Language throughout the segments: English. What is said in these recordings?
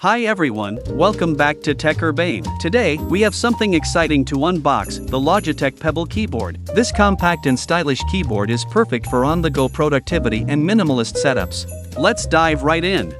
Hi everyone, welcome back to Tech Urbane. Today, we have something exciting to unbox, the Logitech Pebble keyboard. This compact and stylish keyboard is perfect for on-the-go productivity and minimalist setups. Let's dive right in.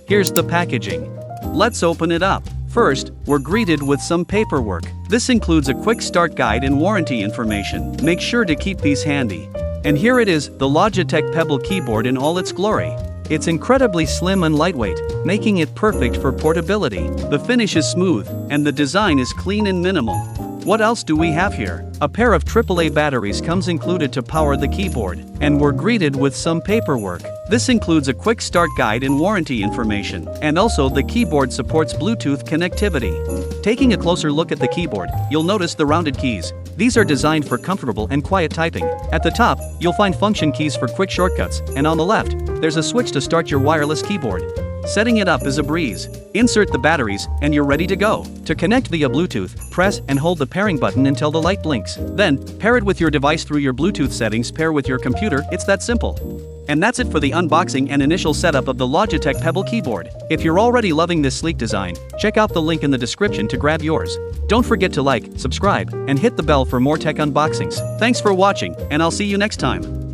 Here's the packaging. Let's open it up. First, we're greeted with some paperwork. This includes a quick start guide and warranty information. Make sure to keep these handy. And here it is, the Logitech Pebble keyboard in all its glory. It's incredibly slim and lightweight, making it perfect for portability. The finish is smooth, and the design is clean and minimal. What else do we have here? A pair of AAA batteries comes included to power the keyboard, and we're greeted with some paperwork. This includes a quick start guide and warranty information, and also the keyboard supports Bluetooth connectivity. Taking a closer look at the keyboard, you'll notice the rounded keys. These are designed for comfortable and quiet typing. At the top, you'll find function keys for quick shortcuts, and on the left, there's a switch to start your wireless keyboard. Setting it up is a breeze. Insert the batteries, and you're ready to go. To connect via Bluetooth, press and hold the pairing button until the light blinks. Then, pair it with your device through your Bluetooth settings. Pair with your computer, it's that simple. And that's it for the unboxing and initial setup of the Logitech Pebble keyboard. If you're already loving this sleek design, check out the link in the description to grab yours. Don't forget to like, subscribe, and hit the bell for more tech unboxings. Thanks for watching, and I'll see you next time.